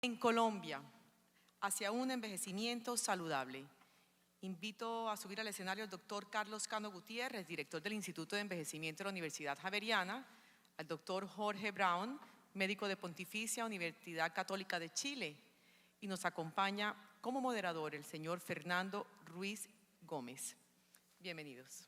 En Colombia, hacia un envejecimiento saludable. Invito a subir al escenario al doctor Carlos Cano Gutiérrez, director del Instituto de Envejecimiento de la Universidad Javeriana, al doctor Jorge Brown, médico de Pontificia Universidad Católica de Chile, y nos acompaña como moderador el señor Fernando Ruiz Gómez. Bienvenidos.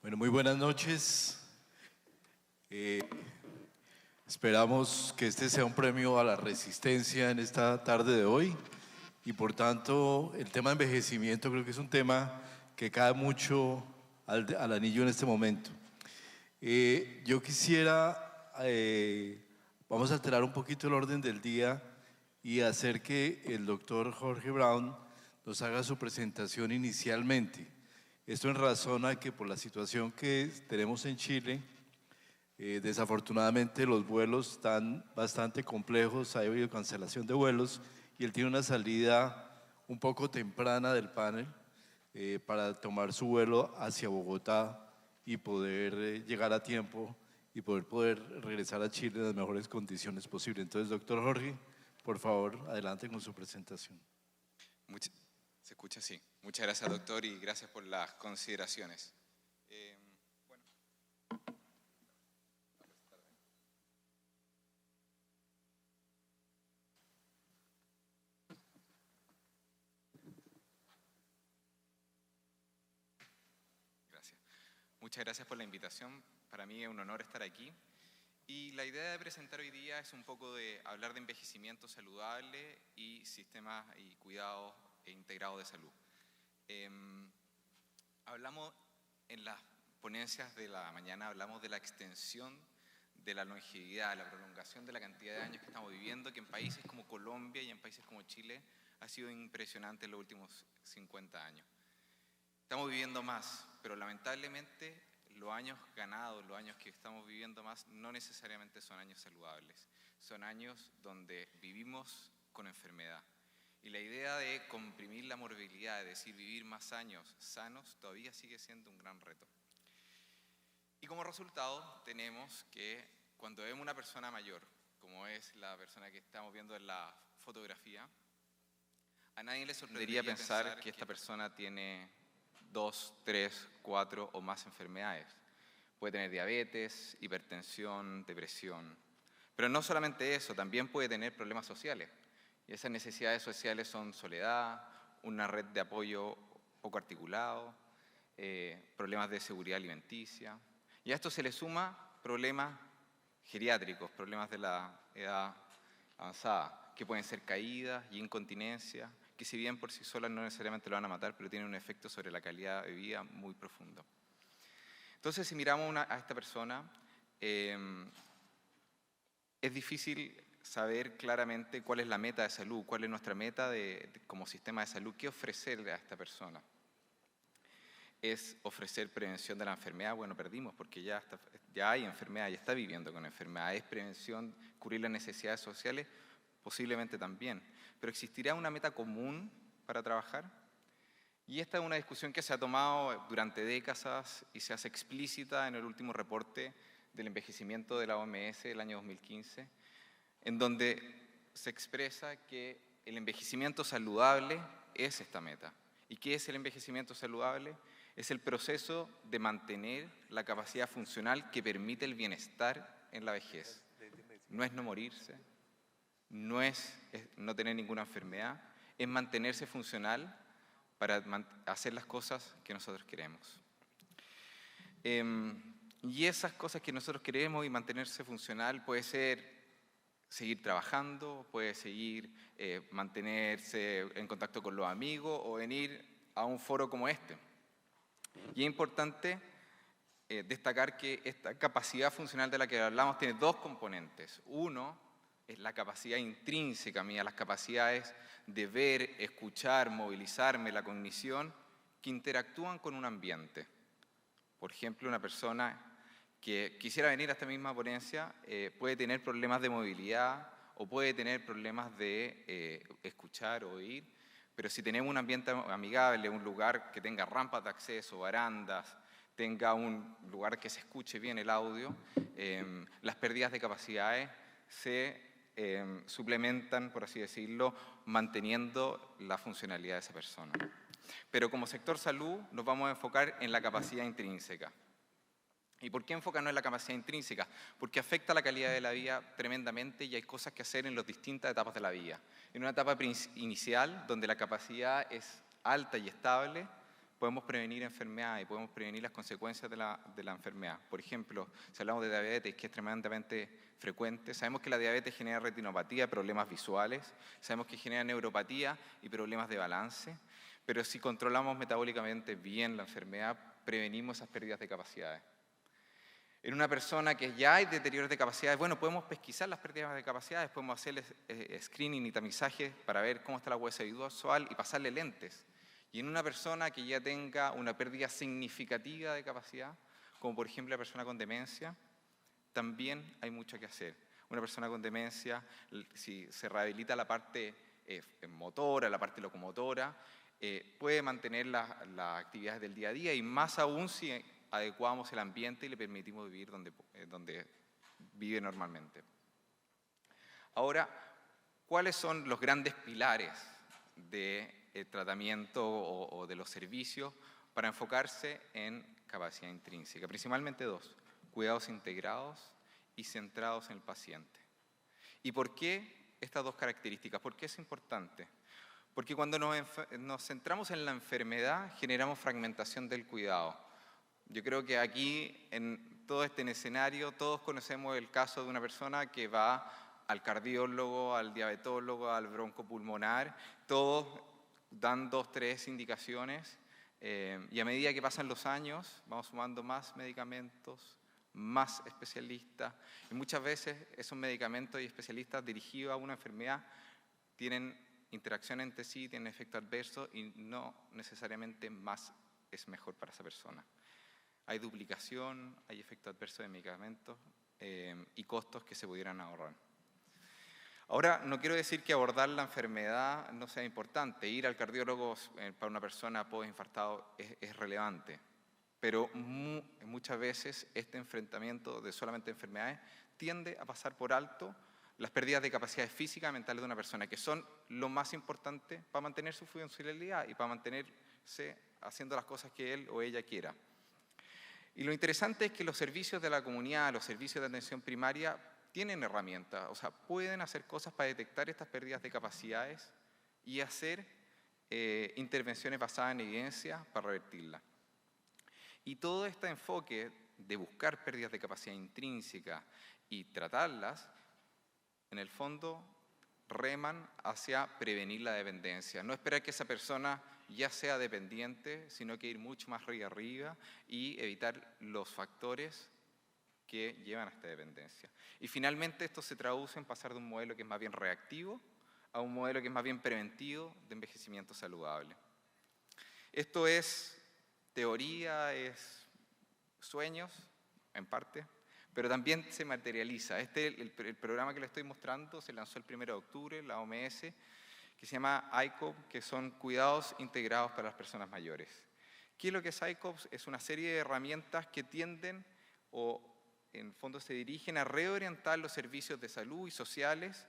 Bueno, muy buenas noches. Esperamos que este sea un premio a la resistencia en esta tarde de hoy y por tanto el tema de envejecimiento creo que es un tema que cae mucho al anillo en este momento. Yo quisiera, vamos a alterar un poquito el orden del día y hacer que el doctor Jorge Brown nos haga su presentación inicialmente. Esto en razón a que por la situación que tenemos en Chile, desafortunadamente los vuelos están bastante complejos, ha habido cancelación de vuelos y él tiene una salida un poco temprana del panel para tomar su vuelo hacia Bogotá y poder llegar a tiempo y poder regresar a Chile en las mejores condiciones posibles. Entonces, doctor Jorge, por favor, adelante con su presentación. Se escucha así. Muchas gracias, doctor, y gracias por las consideraciones. Gracias. Muchas gracias por la invitación. Para mí es un honor estar aquí. Y la idea de presentar hoy día es un poco de hablar de envejecimiento saludable y sistemas y cuidados integrados de salud. Hablamos en las ponencias de la mañana, hablamos de la extensión de la longevidad, la prolongación de la cantidad de años que estamos viviendo, que en países como Colombia y en países como Chile ha sido impresionante en los últimos 50 años. Estamos viviendo más, pero lamentablemente los años ganados, los años que estamos viviendo más, no necesariamente son años saludables. Son años donde vivimos con enfermedad. Y la idea de comprimir la morbilidad, es decir, vivir más años sanos, todavía sigue siendo un gran reto. Y como resultado tenemos que cuando vemos una persona mayor, como es la persona que estamos viendo en la fotografía, a nadie le sorprendería pensar que esta persona tiene 2, 3, 4 o más enfermedades. Puede tener diabetes, hipertensión, depresión. Pero no solamente eso, también puede tener problemas sociales. Y esas necesidades sociales son soledad, una red de apoyo poco articulado, problemas de seguridad alimenticia. Y a esto se le suma problemas geriátricos, problemas de la edad avanzada, que pueden ser caídas y incontinencia, que si bien por sí solas no necesariamente lo van a matar, pero tienen un efecto sobre la calidad de vida muy profundo. Entonces, si miramos a esta persona, es difícil saber claramente cuál es la meta de salud, cuál es nuestra meta como sistema de salud, qué ofrecerle a esta persona. ¿Es ofrecer prevención de la enfermedad? Bueno, perdimos porque ya hay enfermedad, ya está viviendo con enfermedad. ¿Es prevención, cubrir las necesidades sociales? Posiblemente también. Pero ¿existirá una meta común para trabajar? Y esta es una discusión que se ha tomado durante décadas y se hace explícita en el último reporte del envejecimiento de la OMS del año 2015, en donde se expresa que el envejecimiento saludable es esta meta. ¿Y qué es el envejecimiento saludable? Es el proceso de mantener la capacidad funcional que permite el bienestar en la vejez. No es no morirse, no es no tener ninguna enfermedad, es mantenerse funcional para hacer las cosas que nosotros queremos. Y esas cosas que nosotros queremos y mantenerse funcional puede ser seguir trabajando, puede seguir mantenerse en contacto con los amigos o venir a un foro como este. Y es importante destacar que esta capacidad funcional de la que hablamos tiene dos componentes. Uno es la capacidad intrínseca mía, las capacidades de ver, escuchar, movilizarme, la cognición, que interactúan con un ambiente. Por ejemplo, una persona que quisiera venir a esta misma ponencia puede tener problemas de movilidad o puede tener problemas de escuchar o oír, pero si tenemos un ambiente amigable, un lugar que tenga rampas de acceso, barandas, tenga un lugar que se escuche bien el audio, las pérdidas de capacidades se suplementan, por así decirlo, manteniendo la funcionalidad de esa persona. Pero como sector salud nos vamos a enfocar en la capacidad intrínseca. ¿Y por qué enfocarnos en la capacidad intrínseca? Porque afecta la calidad de la vida tremendamente y hay cosas que hacer en las distintas etapas de la vida. En una etapa inicial, donde la capacidad es alta y estable, podemos prevenir enfermedades y podemos prevenir las consecuencias de la enfermedad. Por ejemplo, si hablamos de diabetes, que es tremendamente frecuente, sabemos que la diabetes genera retinopatía, problemas visuales, sabemos que genera neuropatía y problemas de balance, pero si controlamos metabólicamente bien la enfermedad, prevenimos esas pérdidas de capacidades. En una persona que ya hay deterioros de capacidades, bueno, podemos pesquisar las pérdidas de capacidades, podemos hacerle screening y tamizaje para ver cómo está la huella visual y pasarle lentes. Y en una persona que ya tenga una pérdida significativa de capacidad, como por ejemplo la persona con demencia, también hay mucho que hacer. Una persona con demencia, si se rehabilita la parte motora, la parte locomotora, puede mantener las actividades del día a día y más aún si adecuamos el ambiente y le permitimos vivir donde vive normalmente. Ahora, ¿cuáles son los grandes pilares del tratamiento o de los servicios para enfocarse en capacidad intrínseca? Principalmente dos: cuidados integrados y centrados en el paciente. ¿Y por qué estas dos características? ¿Por qué es importante? Porque cuando nos centramos en la enfermedad, generamos fragmentación del cuidado. Yo creo que aquí, en todo este escenario, todos conocemos el caso de una persona que va al cardiólogo, al diabetólogo, al broncopulmonar, todos dan 2, 3 indicaciones, y a medida que pasan los años, vamos sumando más medicamentos, más especialistas, y muchas veces esos medicamentos y especialistas dirigidos a una enfermedad tienen interacción entre sí, tienen efecto adverso y no necesariamente más es mejor para esa persona. Hay duplicación, hay efecto adverso de medicamentos y costos que se pudieran ahorrar. Ahora, no quiero decir que abordar la enfermedad no sea importante. Ir al cardiólogo para una persona postinfartado es relevante, pero muchas veces este enfrentamiento de solamente enfermedades tiende a pasar por alto las pérdidas de capacidades físicas y mentales de una persona, que son lo más importante para mantener su funcionalidad y para mantenerse haciendo las cosas que él o ella quiera. Y lo interesante es que los servicios de la comunidad, los servicios de atención primaria, tienen herramientas, o sea, pueden hacer cosas para detectar estas pérdidas de capacidades y hacer intervenciones basadas en evidencia para revertirlas. Y todo este enfoque de buscar pérdidas de capacidad intrínseca y tratarlas, en el fondo, reman hacia prevenir la dependencia. No esperar que esa persona ya sea dependiente, sino que ir mucho más arriba y evitar los factores que llevan a esta dependencia. Y finalmente esto se traduce en pasar de un modelo que es más bien reactivo a un modelo que es más bien preventivo de envejecimiento saludable. Esto es teoría, es sueños, en parte, pero también se materializa. El programa que les estoy mostrando se lanzó el 1 de octubre, la OMS, que se llama ICOP, que son cuidados integrados para las personas mayores. ¿Qué es lo que es ICOP? Es una serie de herramientas que tienden o en fondo se dirigen a reorientar los servicios de salud y sociales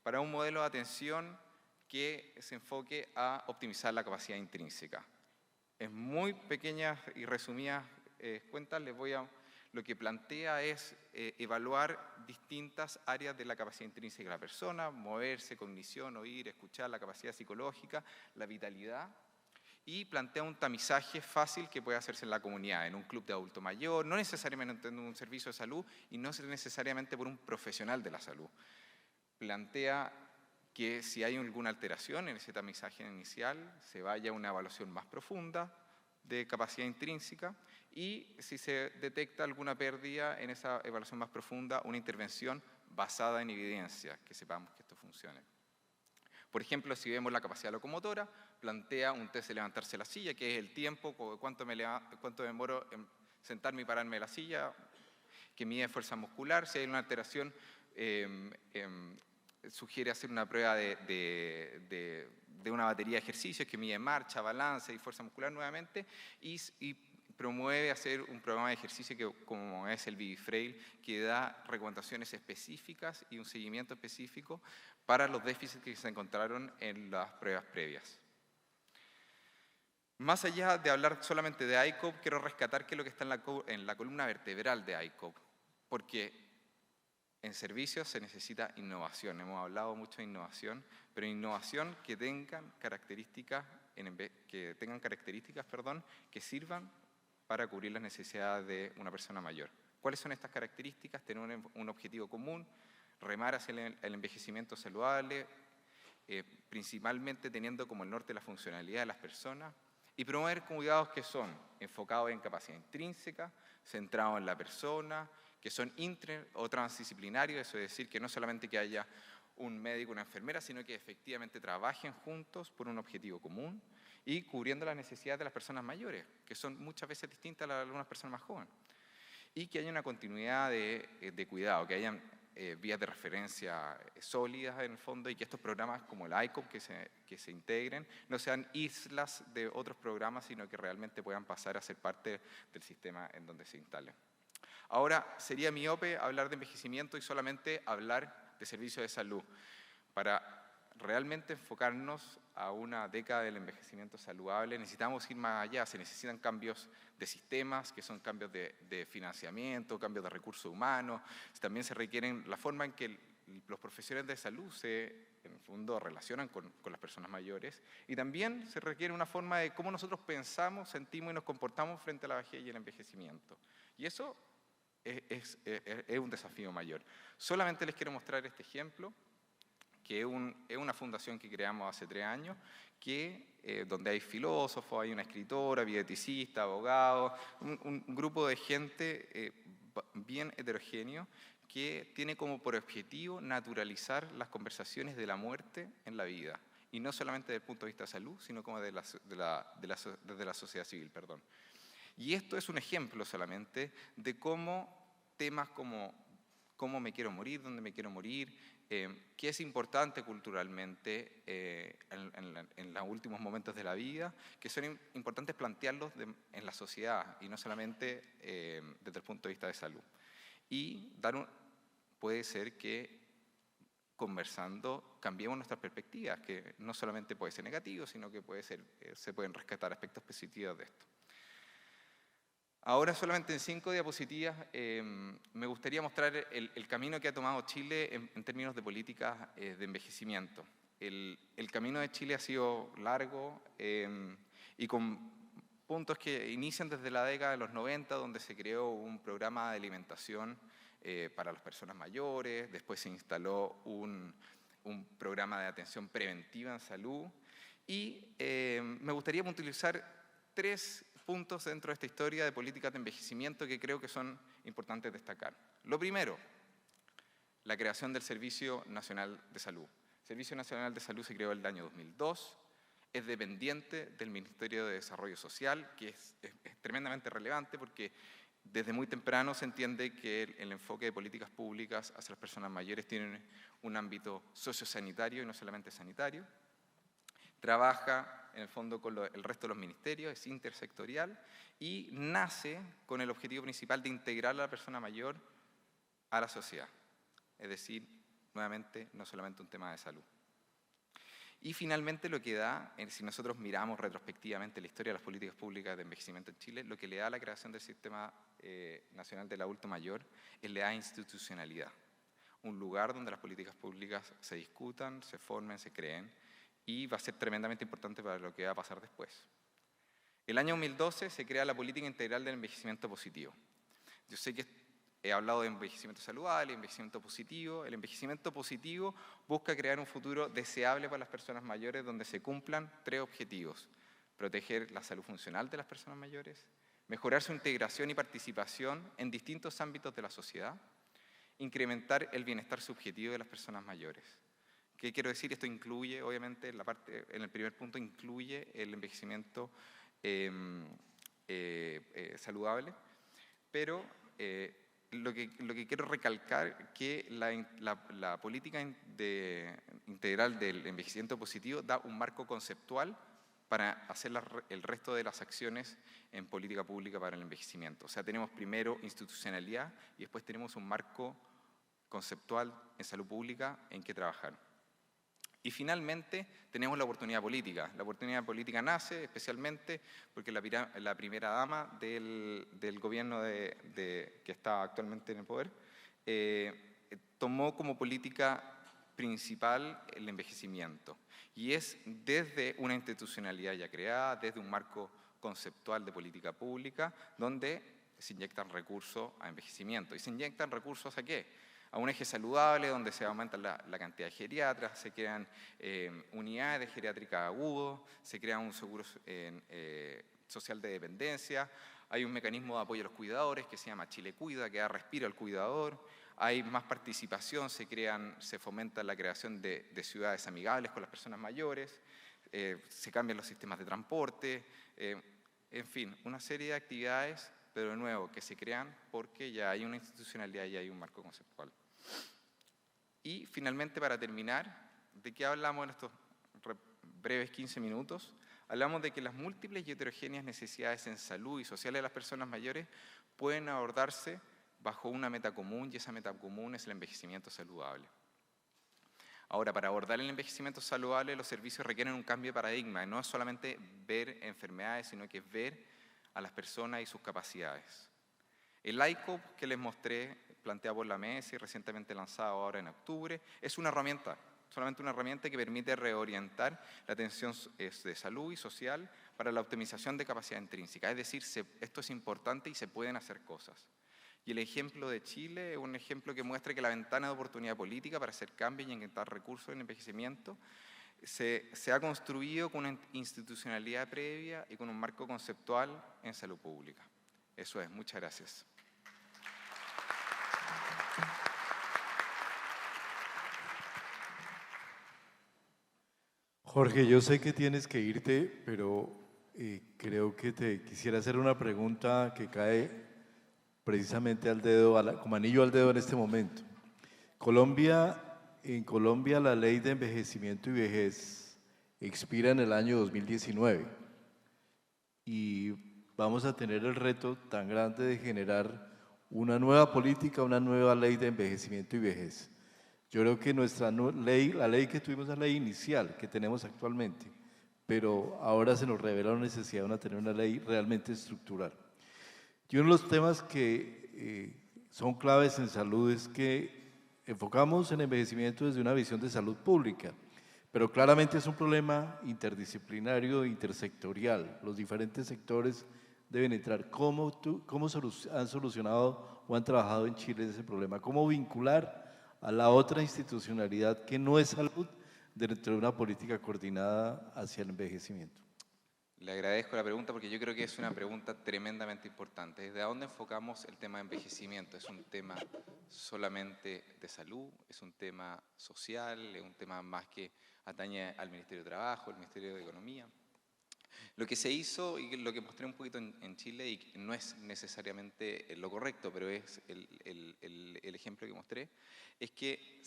para un modelo de atención que se enfoque a optimizar la capacidad intrínseca. En muy pequeñas y resumidas cuentas lo que plantea es evaluar distintas áreas de la capacidad intrínseca de la persona: moverse, cognición, oír, escuchar, la capacidad psicológica, la vitalidad, y plantea un tamizaje fácil que puede hacerse en la comunidad, en un club de adulto mayor, no necesariamente en un servicio de salud y no necesariamente por un profesional de la salud. Plantea que si hay alguna alteración en ese tamizaje inicial, se vaya a una evaluación más profunda de capacidad intrínseca, y si se detecta alguna pérdida en esa evaluación más profunda, una intervención basada en evidencia, que sepamos que esto funcione. Por ejemplo, si vemos la capacidad locomotora, plantea un test de levantarse de la silla, que es el tiempo, cuánto demoro en sentarme y pararme de la silla, que mide fuerza muscular. Si hay una alteración sugiere hacer una prueba de una batería de ejercicios que mide marcha, balance y fuerza muscular nuevamente, y promueve hacer un programa de ejercicio como es el Baby Frail, que da recomendaciones específicas y un seguimiento específico para los déficits que se encontraron en las pruebas previas. Más allá de hablar solamente de ICOP, quiero rescatar qué es lo que está en la columna vertebral de ICOP, porque en servicios se necesita innovación. Hemos hablado mucho de innovación, pero innovación que tengan características, que sirvan para cubrir las necesidades de una persona mayor. ¿Cuáles son estas características? Tener un objetivo común, remar hacia el envejecimiento saludable, principalmente teniendo como el norte la funcionalidad de las personas, y promover cuidados que son enfocados en capacidad intrínseca, centrados en la persona, que son inter o transdisciplinarios, eso es decir, que no solamente que haya un médico o una enfermera, sino que efectivamente trabajen juntos por un objetivo común y cubriendo las necesidades de las personas mayores, que son muchas veces distintas a las de algunas personas más jóvenes. Y que haya una continuidad de cuidado, que hayan vías de referencia sólidas en el fondo, y que estos programas como el ICOP que se integren no sean islas de otros programas, sino que realmente puedan pasar a ser parte del sistema en donde se instalen. Ahora, sería miope hablar de envejecimiento y solamente hablar de servicios de salud. Para realmente enfocarnos a una década del envejecimiento saludable, necesitamos ir más allá, se necesitan cambios de sistemas, que son cambios de financiamiento, cambios de recursos humanos, también se requieren la forma en que los profesionales de salud en el fondo relacionan con las personas mayores, y también se requiere una forma de cómo nosotros pensamos, sentimos y nos comportamos frente a la vejez y el envejecimiento. Y eso es un desafío mayor. Solamente les quiero mostrar este ejemplo, que es una fundación que creamos hace 3 años, donde hay filósofos, hay una escritora, bioeticista, abogados, un grupo de gente bien heterogéneo, que tiene como por objetivo naturalizar las conversaciones de la muerte en la vida, y no solamente desde el punto de vista de salud, sino como desde la sociedad civil, perdón. Y esto es un ejemplo solamente de cómo temas como cómo me quiero morir, dónde me quiero morir, qué es importante culturalmente en los últimos momentos de la vida, que son importantes plantearlos en la sociedad y no solamente desde el punto de vista de salud. Y puede ser que conversando cambiemos nuestras perspectivas, que no solamente puede ser negativo, sino que se pueden rescatar aspectos positivos de esto. Ahora solamente en 5 diapositivas me gustaría mostrar el camino que ha tomado Chile en términos de políticas de envejecimiento. El camino de Chile ha sido largo y con puntos que inician desde la década de los 90, donde se creó un programa de alimentación para las personas mayores, después se instaló un programa de atención preventiva en salud, y me gustaría puntualizar 3 puntos dentro de esta historia de políticas de envejecimiento que creo que son importantes destacar. Lo primero, la creación del Servicio Nacional de Salud. El Servicio Nacional de Salud se creó en el año 2002, es dependiente del Ministerio de Desarrollo Social, que es tremendamente relevante porque desde muy temprano se entiende que el enfoque de políticas públicas hacia las personas mayores tiene un ámbito sociosanitario y no solamente sanitario. Trabaja en el fondo con el resto de los ministerios, es intersectorial y nace con el objetivo principal de integrar a la persona mayor a la sociedad. Es decir, nuevamente, no solamente un tema de salud. Y finalmente lo que da, si nosotros miramos retrospectivamente la historia de las políticas públicas de envejecimiento en Chile, lo que le da a la creación del Sistema Nacional del Adulto Mayor es le da institucionalidad. Un lugar donde las políticas públicas se discutan, se formen, se creen, y va a ser tremendamente importante para lo que va a pasar después. El año 2012 se crea la Política Integral del Envejecimiento Positivo. Yo sé que he hablado de envejecimiento saludable, envejecimiento positivo. El envejecimiento positivo busca crear un futuro deseable para las personas mayores donde se cumplan 3 objetivos: proteger la salud funcional de las personas mayores, mejorar su integración y participación en distintos ámbitos de la sociedad, incrementar el bienestar subjetivo de las personas mayores. ¿Qué quiero decir? Esto incluye, obviamente, en el primer punto, incluye el envejecimiento saludable, pero lo que quiero recalcar que la política integral del envejecimiento positivo da un marco conceptual para hacer el resto de las acciones en política pública para el envejecimiento. O sea, tenemos primero institucionalidad y después tenemos un marco conceptual en salud pública en que trabajar. Y finalmente tenemos la oportunidad política. La oportunidad política nace especialmente porque la primera dama del gobierno que está actualmente en el poder tomó como política principal el envejecimiento. Y es desde una institucionalidad ya creada, desde un marco conceptual de política pública, donde se inyectan recursos a envejecimiento. ¿Y se inyectan recursos a qué? A un eje saludable donde se aumenta la cantidad de geriatras, se crean unidades de geriátrica agudos, se crea un seguro social de dependencia, hay un mecanismo de apoyo a los cuidadores que se llama Chile Cuida, que da respiro al cuidador, hay más participación, se fomenta la creación de ciudades amigables con las personas mayores, se cambian los sistemas de transporte, en fin, una serie de actividades, pero de nuevo, que se crean porque ya hay una institucionalidad y hay un marco conceptual. Y finalmente, para terminar, ¿de qué hablamos en estos breves 15 minutos? Hablamos de que las múltiples y heterogéneas necesidades en salud y sociales de las personas mayores pueden abordarse bajo una meta común, y esa meta común es el envejecimiento saludable. Ahora, para abordar el envejecimiento saludable, los servicios requieren un cambio de paradigma. No es solamente ver enfermedades, sino que es ver a las personas y sus capacidades. El ICOP que les mostré, planteado por la mesa y recientemente lanzado ahora en octubre, es una herramienta, solamente una herramienta que permite reorientar la atención de salud y social para la optimización de capacidad intrínseca. Es decir, esto es importante y se pueden hacer cosas. Y el ejemplo de Chile es un ejemplo que muestra que la ventana de oportunidad política para hacer cambios y inyectar recursos en envejecimiento se ha construido con una institucionalidad previa y con un marco conceptual en salud pública. Eso es, muchas gracias. Jorge, yo sé que tienes que irte, pero creo que te quisiera hacer una pregunta que cae precisamente al dedo, como anillo al dedo en este momento. En Colombia la ley de envejecimiento y vejez expira en el año 2019 y vamos a tener el reto tan grande de generar una nueva política, una nueva ley de envejecimiento y vejez. Yo creo que nuestra ley, la ley que tuvimos, es la ley inicial que tenemos actualmente, pero ahora se nos revela la necesidad de tener una ley realmente estructural. Y uno de los temas que son claves en salud es que enfocamos el envejecimiento desde una visión de salud pública, pero claramente es un problema interdisciplinario e intersectorial. Los diferentes sectores deben entrar. ¿Cómo han solucionado o han trabajado en Chile ese problema? ¿Cómo vincular a la otra institucionalidad que no es salud dentro de una política coordinada hacia el envejecimiento? Le agradezco la pregunta porque yo creo que es una pregunta tremendamente importante. ¿Desde dónde enfocamos el tema de envejecimiento? ¿Es un tema solamente de salud? ¿Es un tema social? ¿Es un tema más que atañe al Ministerio de Trabajo, al Ministerio de Economía? Lo que se hizo y lo que mostré un poquito en Chile, y no es necesariamente lo correcto, pero es el ejemplo que mostré, es que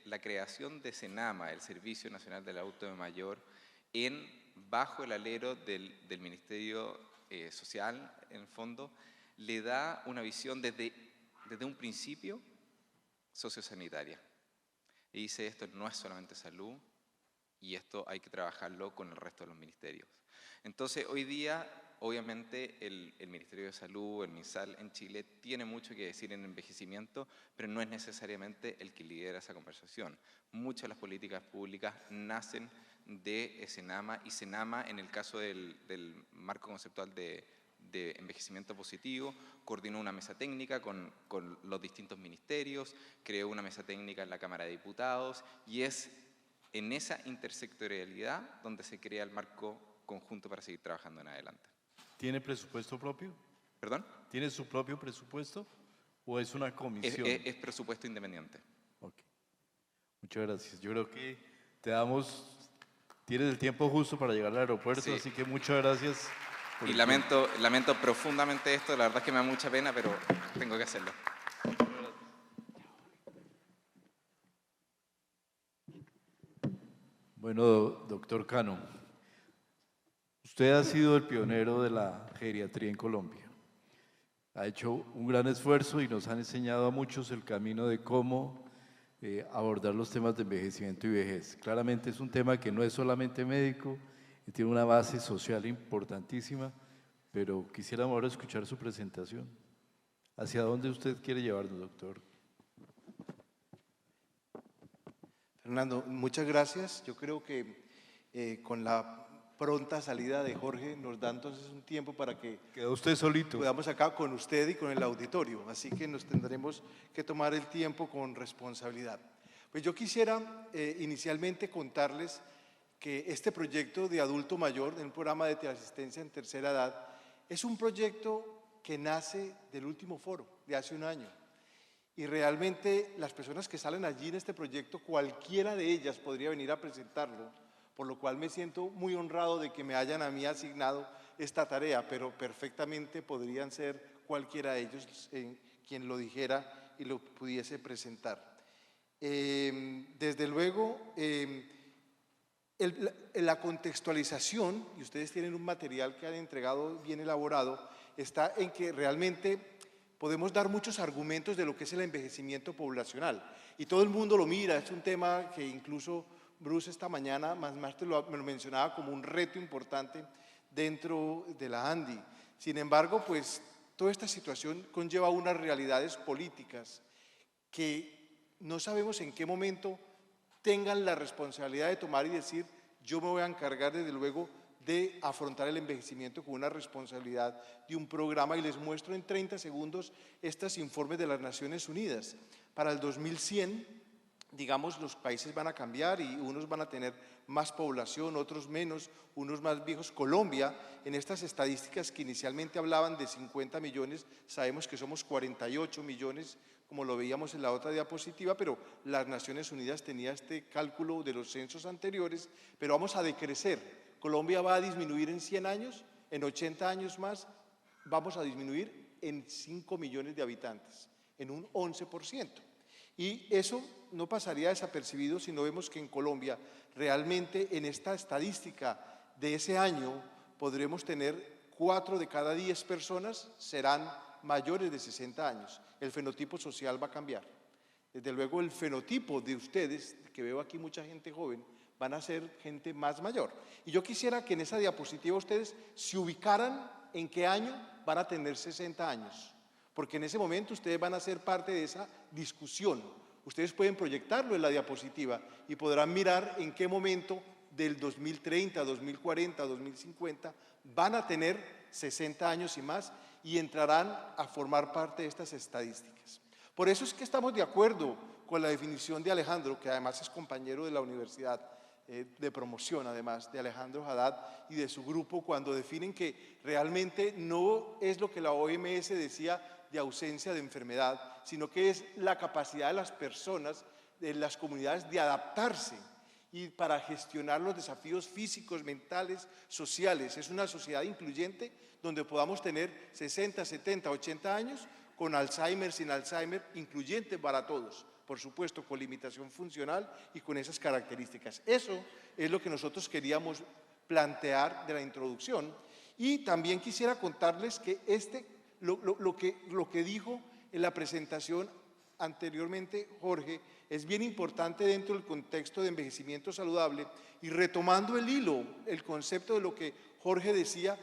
la creación de SENAMA, el Servicio Nacional del Adulto Mayor, bajo el alero del Ministerio Social, en el fondo, le da una visión desde un principio sociosanitaria. Y dice, esto no es solamente salud, y esto hay que trabajarlo con el resto de los ministerios. Entonces, hoy día, obviamente, el Ministerio de Salud, el MinSal en Chile, tiene mucho que decir en envejecimiento, pero no es necesariamente el que lidera esa conversación. Muchas de las políticas públicas nacen de SENAMA, y SENAMA, en el caso del marco conceptual de envejecimiento positivo, coordinó una mesa técnica con los distintos ministerios, creó una mesa técnica en la Cámara de Diputados, y es en esa intersectorialidad donde se crea el marco conjunto para seguir trabajando en adelante. ¿Tiene presupuesto propio? ¿Perdón? ¿Tiene su propio presupuesto o es una comisión? Es presupuesto independiente. Ok. Muchas gracias. Yo creo que tienes el tiempo justo para llegar al aeropuerto, sí. Así que muchas gracias. Y lamento profundamente esto, la verdad es que me da mucha pena, pero tengo que hacerlo. Bueno, doctor Cano, usted ha sido el pionero de la geriatría en Colombia. Ha hecho un gran esfuerzo y nos han enseñado a muchos el camino de cómo abordar los temas de envejecimiento y vejez. Claramente es un tema que no es solamente médico y tiene una base social importantísima, pero quisiéramos ahora escuchar su presentación. ¿Hacia dónde usted quiere llevarnos, doctor? Fernando, muchas gracias. Yo creo que con la pronta salida de Jorge nos da entonces un tiempo para que Quedó usted solito. podamos acá con usted y con el auditorio, así que nos tendremos que tomar el tiempo con responsabilidad. Pues yo quisiera inicialmente contarles que este proyecto de adulto mayor, en un programa de teleasistencia en tercera edad, es un proyecto que nace del último foro, de hace un año. Y realmente las personas que salen allí en este proyecto, cualquiera de ellas podría venir a presentarlo, por lo cual me siento muy honrado de que me hayan a mí asignado esta tarea, pero perfectamente podrían ser cualquiera de ellos quien lo dijera y lo pudiese presentar. Desde luego, la contextualización, y ustedes tienen un material que han entregado bien elaborado, está en que realmente podemos dar muchos argumentos de lo que es el envejecimiento poblacional. Y todo el mundo lo mira, es un tema que incluso Bruce esta mañana me lo mencionaba como un reto importante dentro de la ANDI. Sin embargo, pues toda esta situación conlleva unas realidades políticas que no sabemos en qué momento tengan la responsabilidad de tomar y decir, yo me voy a encargar desde luego de afrontar el envejecimiento con una responsabilidad de un programa, y les muestro en 30 segundos estos informes de las Naciones Unidas. Para el 2100, digamos, los países van a cambiar y unos van a tener más población, otros menos, unos más viejos. Colombia, en estas estadísticas que inicialmente hablaban de 50 millones, sabemos que somos 48 millones, como lo veíamos en la otra diapositiva, pero las Naciones Unidas tenía este cálculo de los censos anteriores, pero vamos a decrecer. Colombia va a disminuir en 100 años, en 80 años más, vamos a disminuir en 5 millones de habitantes, en un 11%. Y eso no pasaría desapercibido si no vemos que en Colombia realmente en esta estadística de ese año podremos tener 4 de cada 10 personas serán mayores de 60 años. El fenotipo social va a cambiar. Desde luego el fenotipo de ustedes, que veo aquí mucha gente joven, van a ser gente más mayor. Y yo quisiera que en esa diapositiva ustedes se ubicaran en qué año van a tener 60 años. Porque en ese momento ustedes van a ser parte de esa discusión. Ustedes pueden proyectarlo en la diapositiva y podrán mirar en qué momento del 2030, 2040, 2050 van a tener 60 años y más y entrarán a formar parte de estas estadísticas. Por eso es que estamos de acuerdo con la definición de Alejandro, que además es compañero de la Universidad de Promoción, además de Alejandro Haddad y de su grupo, cuando definen que realmente no es lo que la OMS decía de ausencia de enfermedad, sino que es la capacidad de las personas, de las comunidades, de adaptarse y para gestionar los desafíos físicos, mentales, sociales. Es una sociedad incluyente donde podamos tener 60, 70, 80 años con Alzheimer, sin Alzheimer, incluyente para todos, por supuesto con limitación funcional y con esas características. Eso es lo que nosotros queríamos plantear de la introducción. Y también quisiera contarles que lo que dijo en la presentación anteriormente Jorge es bien importante dentro del contexto de envejecimiento saludable, y retomando el hilo, el concepto de lo que Jorge decía,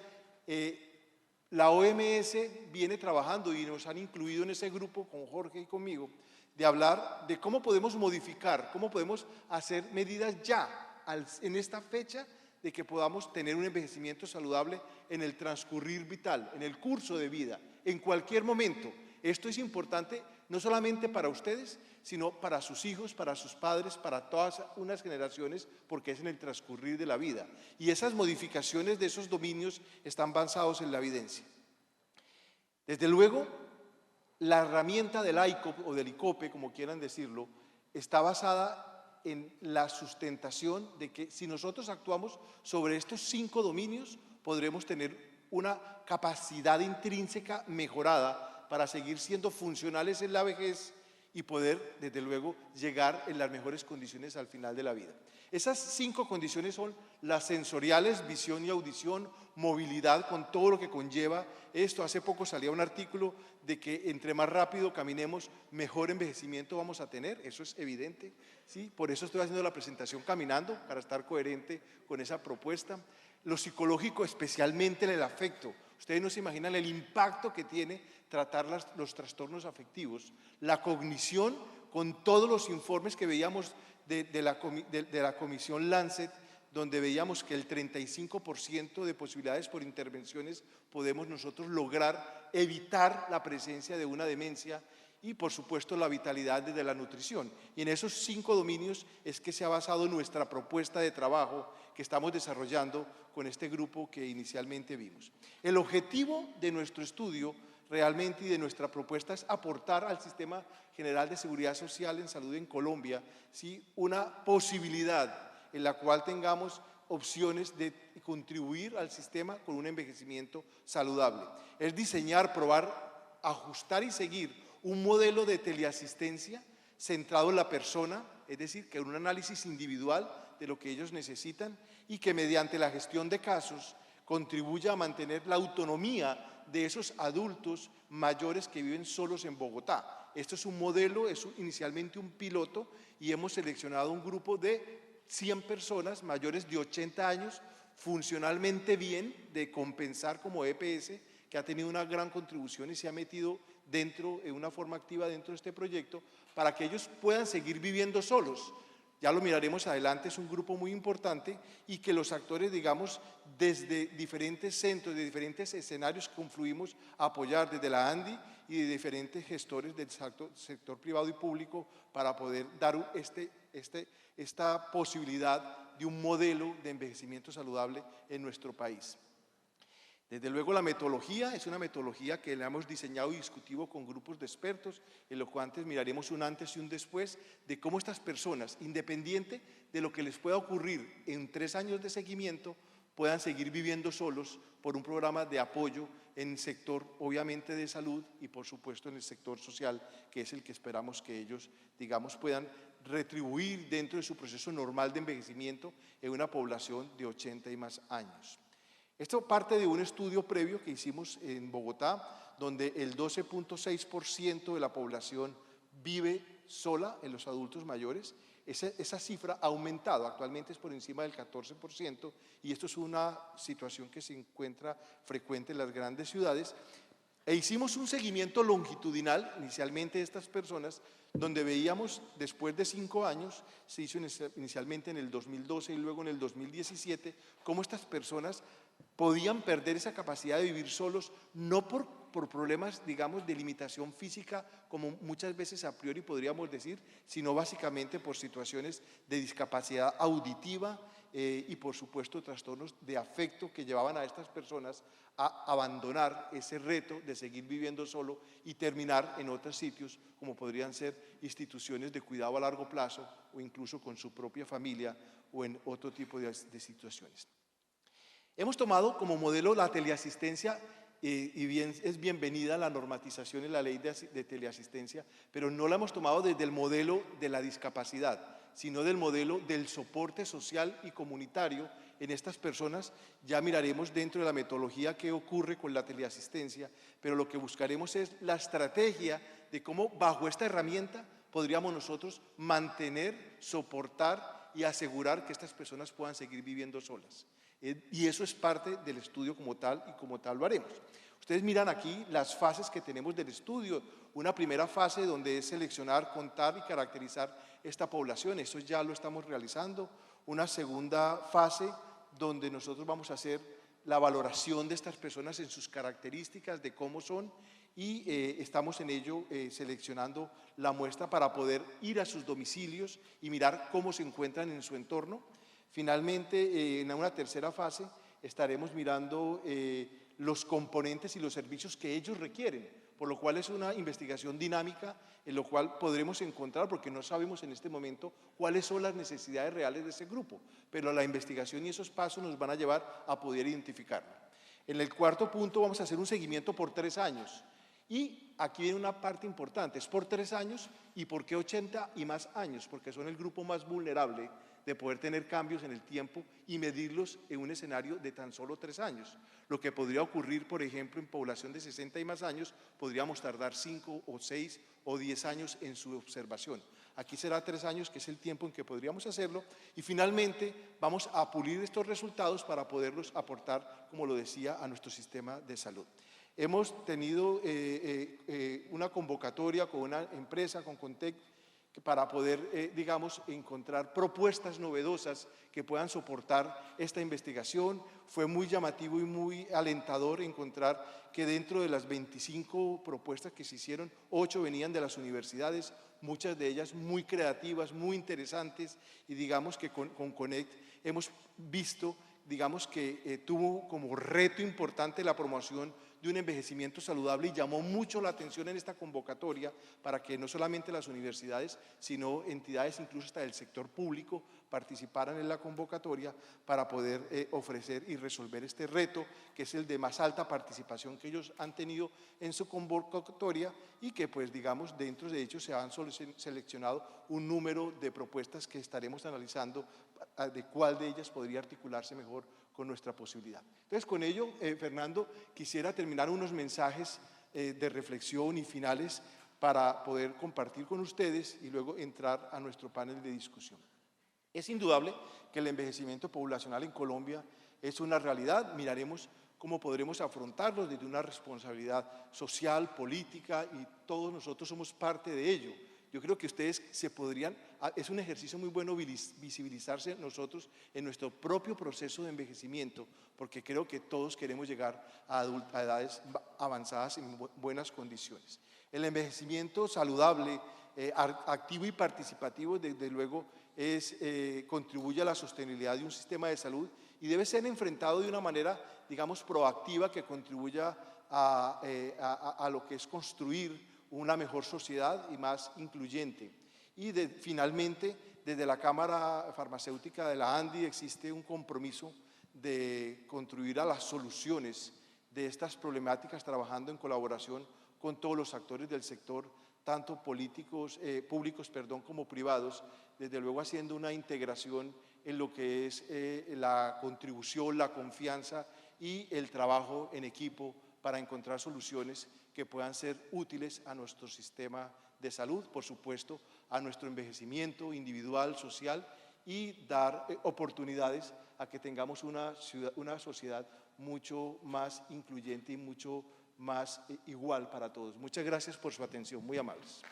la OMS viene trabajando y nos han incluido en ese grupo con Jorge y conmigo, de hablar de cómo podemos modificar, cómo podemos hacer medidas ya, en esta fecha, de que podamos tener un envejecimiento saludable en el transcurrir vital, en el curso de vida, en cualquier momento. Esto es importante no solamente para ustedes, sino para sus hijos, para sus padres, para todas unas generaciones, porque es en el transcurrir de la vida. Y esas modificaciones de esos dominios están basados en la evidencia. Desde luego, la herramienta del ICOP o del ICOPE, como quieran decirlo, está basada en la sustentación de que si nosotros actuamos sobre estos 5 dominios, podremos tener una capacidad intrínseca mejorada para seguir siendo funcionales en la vejez y poder, desde luego, llegar en las mejores condiciones al final de la vida. Esas 5 condiciones son las sensoriales: visión y audición, movilidad con todo lo que conlleva esto. Hace poco salía un artículo de que entre más rápido caminemos, mejor envejecimiento vamos a tener. Eso es evidente, ¿sí? Por eso estoy haciendo la presentación caminando, para estar coherente con esa propuesta. Lo psicológico, especialmente el afecto. Ustedes no se imaginan el impacto que tiene tratar los trastornos afectivos. La cognición, con todos los informes que veíamos de la Comisión Lancet, donde veíamos que el 35% de posibilidades por intervenciones podemos nosotros lograr evitar la presencia de una demencia, y por supuesto la vitalidad desde la nutrición. Y en esos 5 dominios es que se ha basado nuestra propuesta de trabajo que estamos desarrollando con este grupo que inicialmente vimos. El objetivo de nuestro estudio realmente y de nuestra propuesta es aportar al Sistema General de Seguridad Social en Salud en Colombia, ¿sí?, una posibilidad en la cual tengamos opciones de contribuir al sistema con un envejecimiento saludable. Es diseñar, probar, ajustar y seguir un modelo de teleasistencia centrado en la persona, es decir, que un análisis individual de lo que ellos necesitan, y que mediante la gestión de casos contribuya a mantener la autonomía de esos adultos mayores que viven solos en Bogotá. Esto es un modelo, es inicialmente un piloto, y hemos seleccionado un grupo de 100 personas mayores de 80 años, funcionalmente bien, de compensar como EPS, que ha tenido una gran contribución y se ha metido dentro, en una forma activa dentro de este proyecto, para que ellos puedan seguir viviendo solos. Ya lo miraremos adelante, es un grupo muy importante, y que los actores, digamos, desde diferentes centros, de diferentes escenarios, confluimos a apoyar desde la ANDI y de diferentes gestores del sector privado y público, para poder dar esta posibilidad de un modelo de envejecimiento saludable en nuestro país. Desde luego la metodología es una metodología que la hemos diseñado y discutido con grupos de expertos, en lo cual antes miraremos un antes y un después de cómo estas personas, independiente de lo que les pueda ocurrir en 3 años de seguimiento, puedan seguir viviendo solos por un programa de apoyo en el sector, obviamente, de salud, y por supuesto en el sector social, que es el que esperamos que ellos, digamos, puedan retribuir dentro de su proceso normal de envejecimiento en una población de 80 y más años. Esto parte de un estudio previo que hicimos en Bogotá, donde el 12.6% de la población vive sola en los adultos mayores. Esa cifra ha aumentado, actualmente es por encima del 14%, y esto es una situación que se encuentra frecuente en las grandes ciudades. E hicimos un seguimiento longitudinal, inicialmente de estas personas, donde veíamos, después de 5 años, se hizo inicialmente en el 2012 y luego en el 2017, cómo estas personas podían perder esa capacidad de vivir solos, no por problemas, digamos, de limitación física, como muchas veces a priori podríamos decir, sino básicamente por situaciones de discapacidad auditiva y por supuesto trastornos de afecto que llevaban a estas personas a abandonar ese reto de seguir viviendo solo y terminar en otros sitios, como podrían ser instituciones de cuidado a largo plazo, o incluso con su propia familia, o en otro tipo de situaciones. Hemos tomado como modelo la teleasistencia, y bien, es bienvenida la normatización en la ley de teleasistencia, pero no la hemos tomado desde el modelo de la discapacidad, sino del modelo del soporte social y comunitario en estas personas. Ya miraremos dentro de la metodología qué ocurre con la teleasistencia, pero lo que buscaremos es la estrategia de cómo bajo esta herramienta podríamos nosotros mantener, soportar y asegurar que estas personas puedan seguir viviendo solas. Y eso es parte del estudio como tal, y como tal lo haremos. Ustedes miran aquí las fases que tenemos del estudio. Una primera fase donde es seleccionar, contar y caracterizar esta población. Eso ya lo estamos realizando. Una segunda fase donde nosotros vamos a hacer la valoración de estas personas en sus características, de cómo son, y estamos en ello seleccionando la muestra para poder ir a sus domicilios y mirar cómo se encuentran en su entorno. Finalmente, en una tercera fase, estaremos mirando los componentes y los servicios que ellos requieren, por lo cual es una investigación dinámica en lo cual podremos encontrar, porque no sabemos en este momento cuáles son las necesidades reales de ese grupo, pero la investigación y esos pasos nos van a llevar a poder identificarlo. En el cuarto punto vamos a hacer un seguimiento por 3 años Y aquí viene una parte importante, es por 3 años. ¿Y por qué 80 y más años? Porque son el grupo más vulnerable de poder tener cambios en el tiempo y medirlos en un escenario de tan solo 3 años. Lo que podría ocurrir, por ejemplo, en población de 60 y más años, podríamos tardar 5 o 6 o 10 años en su observación. Aquí será 3 años, que es el tiempo en que podríamos hacerlo, y finalmente vamos a pulir estos resultados para poderlos aportar, como lo decía, a nuestro sistema de salud. Hemos tenido una convocatoria con una empresa, con Contec, para poder, digamos, encontrar propuestas novedosas que puedan soportar esta investigación. Fue muy llamativo y muy alentador encontrar que dentro de las 25 propuestas que se hicieron, 8 venían de las universidades, muchas de ellas muy creativas, muy interesantes, y digamos que con Connect hemos visto, digamos que tuvo como reto importante la promoción de un envejecimiento saludable, y llamó mucho la atención en esta convocatoria para que no solamente las universidades, sino entidades incluso hasta del sector público participaran en la convocatoria para poder ofrecer y resolver este reto, que es el de más alta participación que ellos han tenido en su convocatoria, y que pues digamos dentro de ellos se han seleccionado un número de propuestas que estaremos analizando de cuál de ellas podría articularse mejor con nuestra posibilidad. Entonces, con ello, Fernando, quisiera terminar unos mensajes de reflexión y finales para poder compartir con ustedes y luego entrar a nuestro panel de discusión. Es indudable que el envejecimiento poblacional en Colombia es una realidad. Miraremos cómo podremos afrontarlo desde una responsabilidad social, política, y todos nosotros somos parte de ello. Yo creo que ustedes se podrían, es un ejercicio muy bueno visibilizarse nosotros en nuestro propio proceso de envejecimiento, porque creo que todos queremos llegar a edades avanzadas en buenas condiciones. El envejecimiento saludable, activo y participativo, desde luego, contribuye a la sostenibilidad de un sistema de salud y debe ser enfrentado de una manera, digamos, proactiva, que contribuya a lo que es construir una mejor sociedad y más incluyente. Y finalmente, desde la Cámara Farmacéutica de la ANDI existe un compromiso de contribuir a las soluciones de estas problemáticas, trabajando en colaboración con todos los actores del sector, tanto públicos como privados, desde luego haciendo una integración en lo que es la contribución, la confianza y el trabajo en equipo para encontrar soluciones que puedan ser útiles a nuestro sistema de salud, por supuesto, a nuestro envejecimiento individual, social, y dar oportunidades a que tengamos una sociedad mucho más incluyente y mucho más igual para todos. Muchas gracias por su atención, muy amables.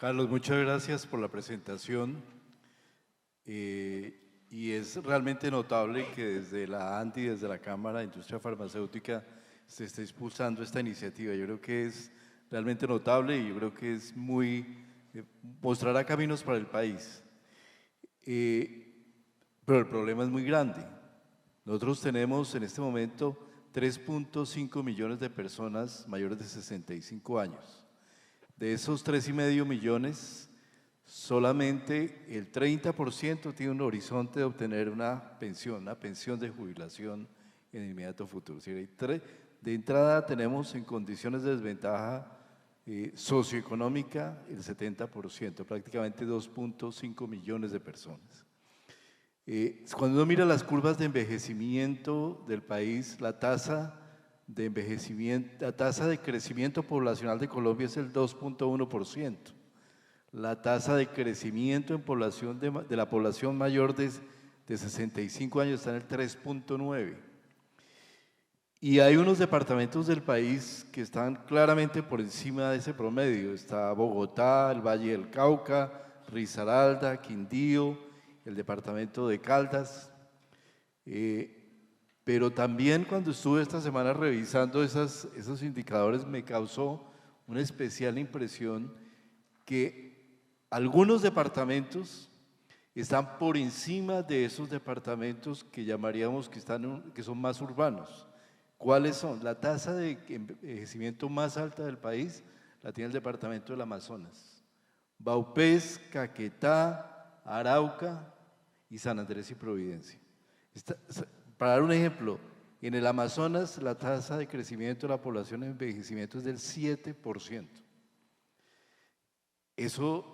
Carlos, muchas gracias por la presentación. Y es realmente notable que desde la ANDI, desde la Cámara de Industria Farmacéutica, se esté impulsando esta iniciativa. Yo creo que es realmente notable y yo creo que es mostrará caminos para el país. Pero el problema es muy grande. Nosotros tenemos en este momento 3.5 millones de personas mayores de 65 años. De esos 3,5 millones, solamente el 30% tiene un horizonte de obtener una pensión de jubilación en el inmediato futuro. De entrada tenemos en condiciones de desventaja socioeconómica el 70%, prácticamente 2.5 millones de personas. Cuando uno mira las curvas de envejecimiento del país, la tasa de crecimiento poblacional de Colombia es el 2.1%. La tasa de crecimiento en población de la población mayor de 65 años está en el 3.9%. Y hay unos departamentos del país que están claramente por encima de ese promedio. Está Bogotá, el Valle del Cauca, Risaralda, Quindío, el departamento de Caldas. Pero también cuando estuve esta semana revisando esos indicadores, me causó una especial impresión que algunos departamentos están por encima de esos departamentos que llamaríamos que son más urbanos. ¿Cuáles son? La tasa de envejecimiento más alta del país la tiene el departamento del Amazonas. Vaupés, Caquetá, Arauca y San Andrés y Providencia. Para dar un ejemplo, En el Amazonas, la tasa de crecimiento de la población en envejecimiento es del 7%. Eso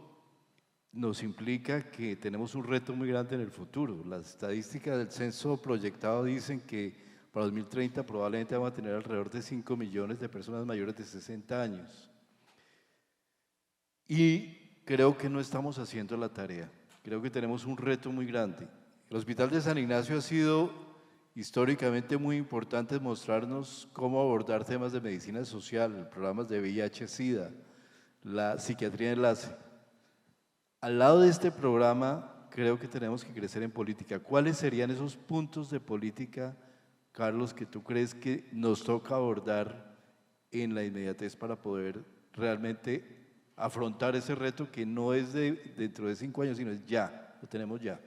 nos implica que tenemos un reto muy grande en el futuro. Las estadísticas del censo proyectado dicen que para 2030 probablemente vamos a tener alrededor de 5 millones de personas mayores de 60 años. Y creo que no estamos haciendo la tarea. Creo que tenemos un reto muy grande. El Hospital de San Ignacio ha sido históricamente muy importante en mostrarnos cómo abordar temas de medicina social, programas de VIH-Sida, la psiquiatría de enlace. Al lado de este programa, creo que tenemos que crecer en política. ¿Cuáles serían esos puntos de política, Carlos, que tú crees que nos toca abordar en la inmediatez para poder realmente afrontar ese reto que no es dentro de 5 años, sino es ya, lo tenemos ya?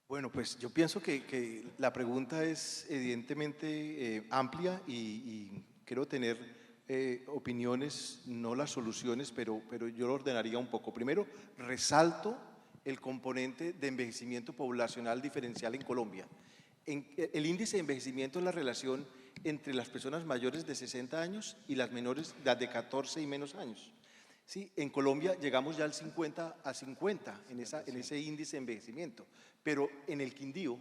Bueno, pues yo pienso que la pregunta es evidentemente amplia y quiero tener opiniones, no las soluciones, pero yo lo ordenaría un poco. Primero, resalto el componente de envejecimiento poblacional diferencial en Colombia. El índice de envejecimiento es la relación entre las personas mayores de 60 años y las menores, las de 14 y menos años. Sí, en Colombia llegamos ya al 50-50 en ese índice de envejecimiento, pero en el Quindío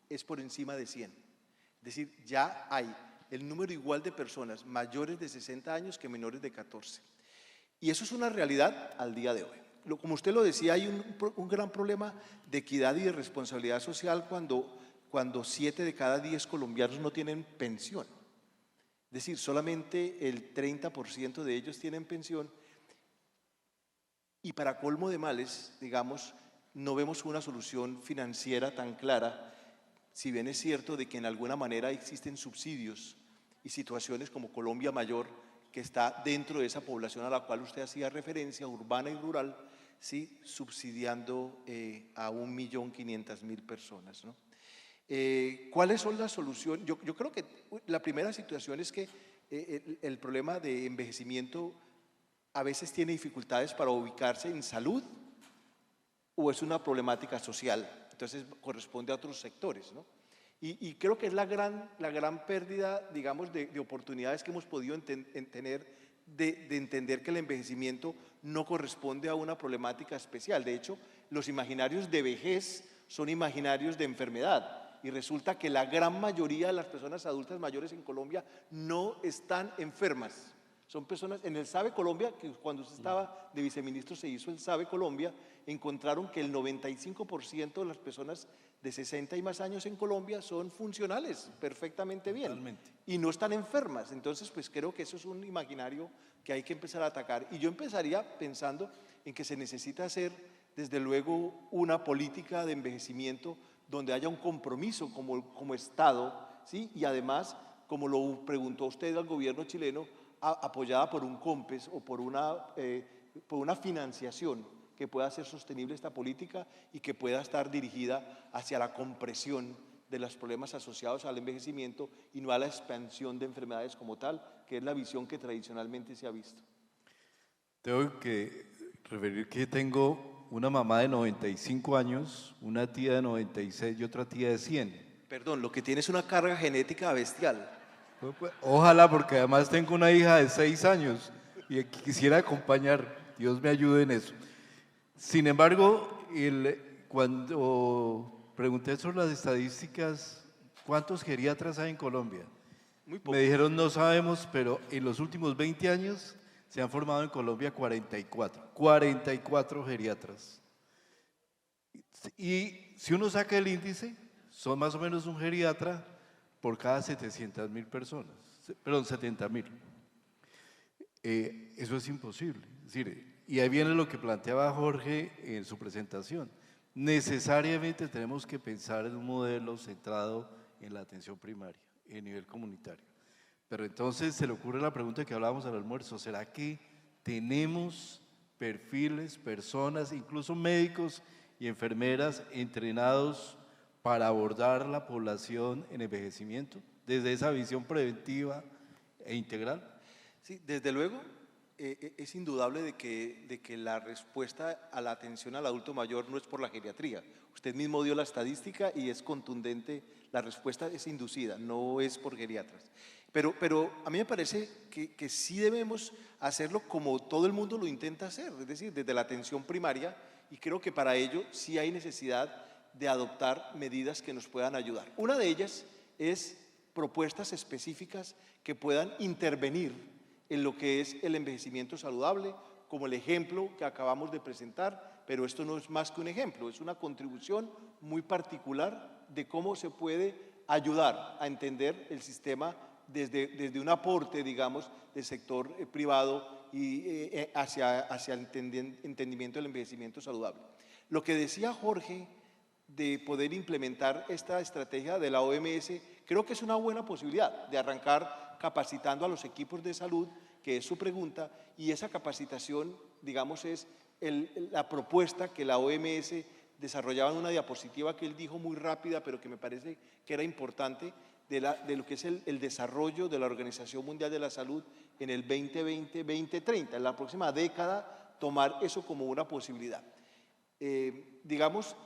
es por encima de 100. Es decir, ya hay el número igual de personas mayores de 60 años que menores de 14. Y eso es una realidad al día de hoy. Como usted lo decía, hay un gran problema de equidad y de responsabilidad social cuando 7 de cada 10 colombianos no tienen pensión. Es decir, solamente el 30% de ellos tienen pensión. Y para colmo de males, digamos, no vemos una solución financiera tan clara, si bien es cierto de que en alguna manera existen subsidios y situaciones como Colombia Mayor, que está dentro de esa población a la cual usted hacía referencia, urbana y rural, ¿sí? Subsidiando a 1.500.000 personas, ¿no? ¿Cuáles son las soluciones? Yo creo que la primera situación es que el problema de envejecimiento a veces tiene dificultades para ubicarse en salud o es una problemática social, entonces corresponde a otros sectores, ¿no? Y creo que es la gran pérdida, digamos, de oportunidades que hemos podido tener de entender que el envejecimiento no corresponde a una problemática especial. De hecho, los imaginarios de vejez son imaginarios de enfermedad y resulta que la gran mayoría de las personas adultas mayores en Colombia no están enfermas. Son personas, en el SABE Colombia, que cuando usted estaba de viceministro se hizo el SABE Colombia, encontraron que el 95% de las personas de 60 y más años en Colombia son funcionales, perfectamente bien. Totalmente. Y no están enfermas. Entonces, pues creo que eso es un imaginario que hay que empezar a atacar. Y yo empezaría pensando en que se necesita hacer, desde luego, una política de envejecimiento donde haya un compromiso como Estado, ¿sí? Y además, como lo preguntó usted al gobierno chileno, apoyada por un COMPES o por una financiación que pueda hacer sostenible esta política y que pueda estar dirigida hacia la compresión de los problemas asociados al envejecimiento y no a la expansión de enfermedades como tal, que es la visión que tradicionalmente se ha visto. Tengo que referir que tengo una mamá de 95 años, una tía de 96 y otra tía de 100. Perdón, lo que tiene es una carga genética bestial. Ojalá, porque además tengo una hija de 6 años y quisiera acompañar, Dios me ayude en eso. Sin embargo, cuando pregunté sobre las estadísticas, ¿cuántos geriatras hay en Colombia? Muy poco. Me dijeron no sabemos, pero en los últimos 20 años se han formado en Colombia 44 geriatras. Y si uno saca el índice, son más o menos un geriatra por cada 700.000 personas, perdón, 70.000. Eso es imposible. Es decir, y ahí viene lo que planteaba Jorge en su presentación. Necesariamente tenemos que pensar en un modelo centrado en la atención primaria, en nivel comunitario. Pero entonces se le ocurre la pregunta que hablábamos al almuerzo, ¿será que tenemos perfiles, personas, incluso médicos y enfermeras entrenados para abordar la población en envejecimiento desde esa visión preventiva e integral? Sí, desde luego, es indudable de que la respuesta a la atención al adulto mayor no es por la geriatría. Usted mismo dio la estadística y es contundente, la respuesta es inducida, no es por geriatras. Pero a mí me parece que sí debemos hacerlo como todo el mundo lo intenta hacer, es decir, desde la atención primaria, y creo que para ello sí hay necesidad de adoptar medidas que nos puedan ayudar. Una de ellas es propuestas específicas que puedan intervenir en lo que es el envejecimiento saludable, como el ejemplo que acabamos de presentar, pero esto no es más que un ejemplo, es una contribución muy particular de cómo se puede ayudar a entender el sistema desde un aporte, digamos, del sector privado y hacia el entendimiento del envejecimiento saludable. Lo que decía Jorge de poder implementar esta estrategia de la OMS, creo que es una buena posibilidad de arrancar capacitando a los equipos de salud, que es su pregunta, y esa capacitación, digamos, es la propuesta que la OMS desarrollaba en una diapositiva que él dijo muy rápida, pero que me parece que era importante, de lo que es el desarrollo de la Organización Mundial de la Salud en el 2020-2030, en la próxima década, tomar eso como una posibilidad. Digamos,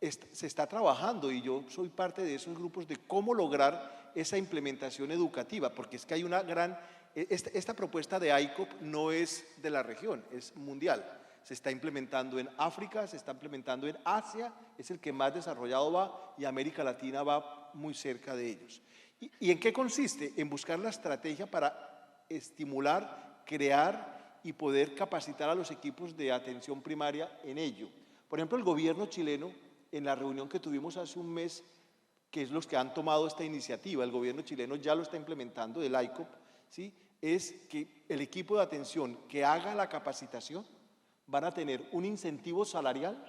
se está trabajando, y yo soy parte de esos grupos, de cómo lograr esa implementación educativa, porque es que hay una gran... Esta propuesta de ICOP no es de la región, es mundial. Se está implementando en África, se está implementando en Asia, es el que más desarrollado va, y América Latina va muy cerca de ellos. ¿Y en qué consiste? En buscar la estrategia para estimular, crear y poder capacitar a los equipos de atención primaria en ello. Por ejemplo, el gobierno chileno, en la reunión que tuvimos hace un mes, que es los que han tomado esta iniciativa, el gobierno chileno ya lo está implementando, del ICOP, ¿sí? Es que el equipo de atención que haga la capacitación van a tener un incentivo salarial,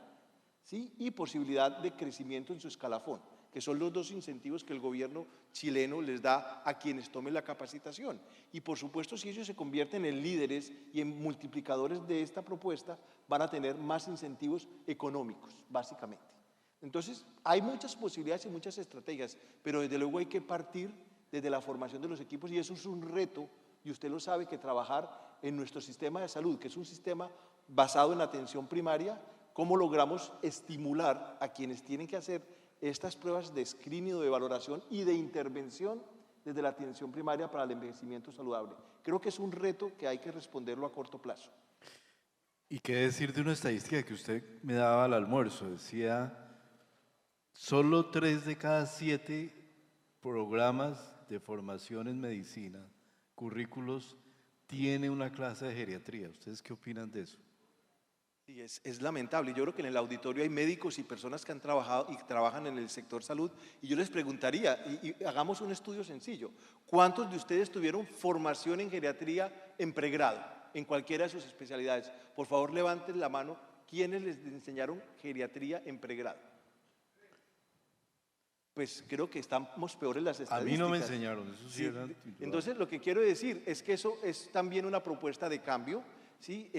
¿sí? Y posibilidad de crecimiento en su escalafón, que son los dos incentivos que el gobierno chileno les da a quienes tomen la capacitación. Y por supuesto, si ellos se convierten en líderes y en multiplicadores de esta propuesta, van a tener más incentivos económicos, básicamente. Entonces, hay muchas posibilidades y muchas estrategias, pero desde luego hay que partir desde la formación de los equipos, y eso es un reto, y usted lo sabe, que trabajar en nuestro sistema de salud, que es un sistema basado en atención primaria, cómo logramos estimular a quienes tienen que hacer estas pruebas de screening, de valoración y de intervención desde la atención primaria para el envejecimiento saludable. Creo que es un reto que hay que responderlo a corto plazo. ¿Y qué decir de una estadística que usted me daba al almuerzo? Decía, solo 3 de cada 7 programas de formación en medicina, currículos, tiene una clase de geriatría. ¿Ustedes qué opinan de eso? Sí, es lamentable. Yo creo que en el auditorio hay médicos y personas que han trabajado y trabajan en el sector salud, y yo les preguntaría, y hagamos un estudio sencillo, ¿cuántos de ustedes tuvieron formación en geriatría en pregrado, en cualquiera de sus especialidades? Por favor, levanten la mano, ¿quiénes les enseñaron geriatría en pregrado? Pues creo que estamos peores en las estadísticas. A mí no me enseñaron, eso sí, era titular. Entonces, lo que quiero decir es que eso es también una propuesta de cambio, ¿sí?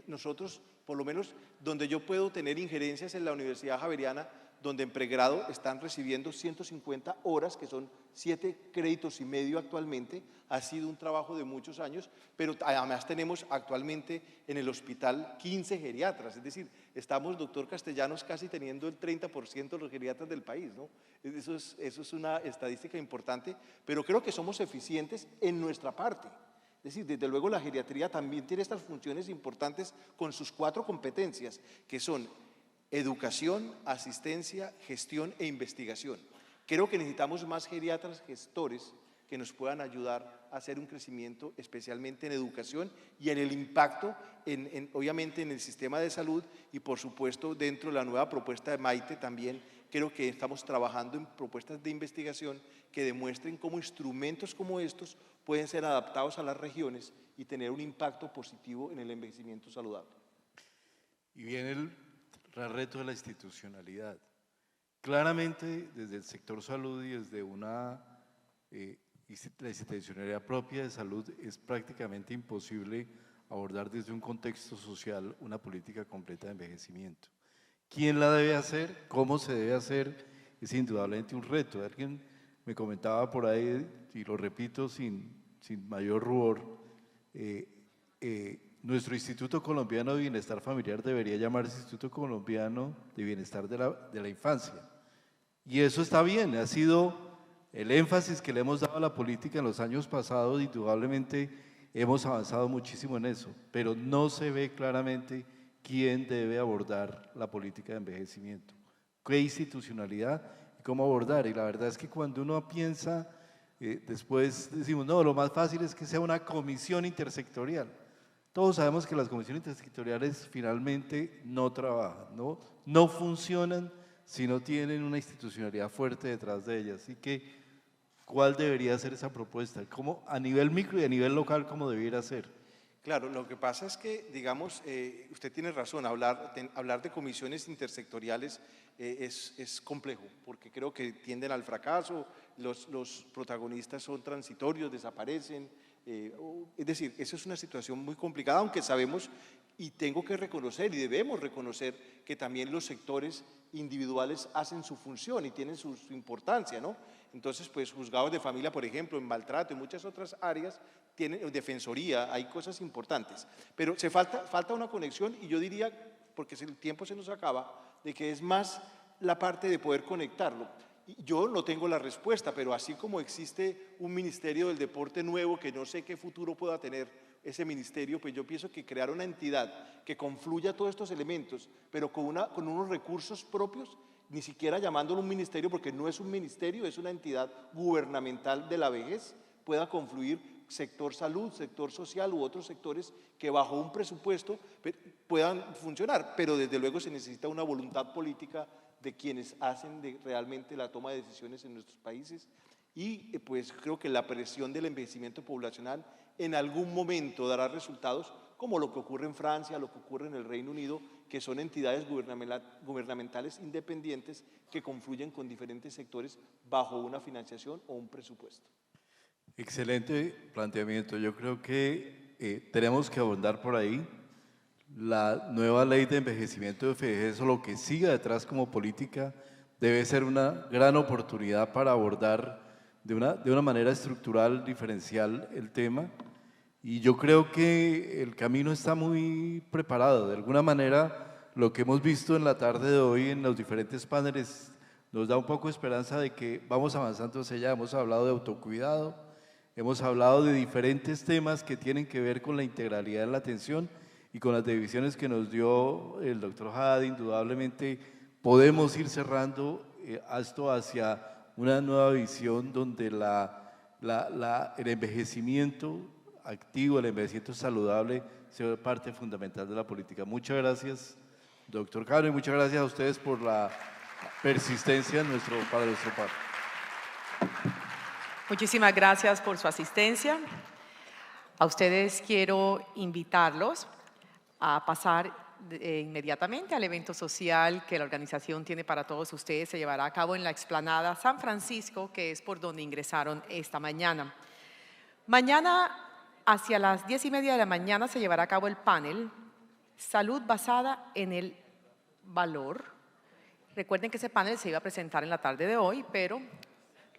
Nosotros, por lo menos, donde yo puedo tener injerencias en la Universidad Javeriana, donde en pregrado están recibiendo 150 horas, que son 7 créditos y medio actualmente. Ha sido un trabajo de muchos años, pero además tenemos actualmente en el hospital 15 geriatras, es decir, estamos, doctor Castellanos, casi teniendo el 30% de los geriatras del país, ¿no? Eso es una estadística importante, pero creo que somos eficientes en nuestra parte. Es decir, desde luego la geriatría también tiene estas funciones importantes con sus 4 competencias, que son educación, asistencia, gestión e investigación. Creo que necesitamos más geriatras gestores que nos puedan ayudar a hacer un crecimiento, especialmente en educación y en el impacto, obviamente, en el sistema de salud, y por supuesto dentro de la nueva propuesta de Maite también creo que estamos trabajando en propuestas de investigación que demuestren cómo instrumentos como estos pueden ser adaptados a las regiones y tener un impacto positivo en el envejecimiento saludable. Y viene el reto de la institucionalidad. Claramente, desde el sector salud y desde la institucionalidad propia de salud, es prácticamente imposible abordar desde un contexto social una política completa de envejecimiento. ¿Quién la debe hacer? ¿Cómo se debe hacer? Es indudablemente un reto. Alguien me comentaba por ahí, y lo repito sin mayor rubor, nuestro Instituto Colombiano de Bienestar Familiar debería llamarse Instituto Colombiano de Bienestar de la Infancia. Y eso está bien, ha sido el énfasis que le hemos dado a la política en los años pasados, indudablemente hemos avanzado muchísimo en eso, pero no se ve claramente quién debe abordar la política de envejecimiento, qué institucionalidad y cómo abordar. Y la verdad es que cuando uno piensa, después decimos, no, lo más fácil es que sea una comisión intersectorial. Todos sabemos que las comisiones intersectoriales finalmente no trabajan, no funcionan si no tienen una institucionalidad fuerte detrás de ellas. Así que, ¿cuál debería ser esa propuesta? ¿Cómo, a nivel micro y a nivel local, cómo debiera ser? Claro, lo que pasa es que, digamos, usted tiene razón, hablar de comisiones intersectoriales es complejo, porque creo que tienden al fracaso, los protagonistas son transitorios, desaparecen, es decir, esa es una situación muy complicada, aunque sabemos y tengo que reconocer y debemos reconocer que también los sectores individuales hacen su función y tienen su importancia, ¿no? Entonces, pues juzgados de familia, por ejemplo, en maltrato y muchas otras áreas, tienen defensoría, hay cosas importantes. Pero falta una conexión y yo diría, porque el tiempo se nos acaba, de que es más la parte de poder conectarlo. Yo no tengo la respuesta, pero así como existe un Ministerio del Deporte nuevo que no sé qué futuro pueda tener ese ministerio, pues yo pienso que crear una entidad que confluya todos estos elementos, pero con unos recursos propios, ni siquiera llamándolo un ministerio, porque no es un ministerio, es una entidad gubernamental de la vejez, pueda confluir sector salud, sector social u otros sectores que bajo un presupuesto puedan funcionar, pero desde luego se necesita una voluntad política de quienes hacen realmente la toma de decisiones en nuestros países y pues creo que la presión del envejecimiento poblacional en algún momento dará resultados como lo que ocurre en Francia, lo que ocurre en el Reino Unido, que son entidades gubernamentales independientes que confluyen con diferentes sectores bajo una financiación o un presupuesto. Excelente planteamiento. Yo creo que tenemos que abordar por ahí. La nueva ley de envejecimiento de vejez o lo que siga detrás como política debe ser una gran oportunidad para abordar de una manera estructural, diferencial el tema. Y yo creo que el camino está muy preparado. De alguna manera, lo que hemos visto en la tarde de hoy en los diferentes paneles nos da un poco de esperanza de que vamos avanzando hacia allá. Hemos hablado de autocuidado, hemos hablado de diferentes temas que tienen que ver con la integralidad de la atención y con las divisiones que nos dio el doctor Haddad. Indudablemente podemos ir cerrando esto hacia una nueva visión donde el envejecimiento activo, el envejecimiento saludable sea parte fundamental de la política. Muchas gracias, doctor Caro, y muchas gracias a ustedes por la persistencia para nuestro paro. Muchísimas gracias por su asistencia. A ustedes quiero invitarlos a pasar inmediatamente al evento social que la organización tiene para todos ustedes. Se llevará a cabo en la explanada San Francisco, que es por donde ingresaron esta mañana. Mañana, hacia las 10:30 de la mañana, se llevará a cabo el panel Salud basada en el valor. Recuerden que ese panel se iba a presentar en la tarde de hoy, pero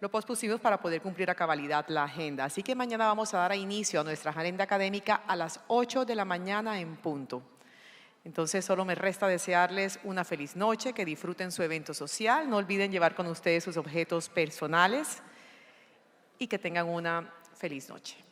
lo pospusimos para poder cumplir a cabalidad la agenda. Así que mañana vamos a dar inicio a nuestra agenda académica a las 8 de la mañana en punto. Entonces, solo me resta desearles una feliz noche, que disfruten su evento social, no olviden llevar con ustedes sus objetos personales y que tengan una feliz noche.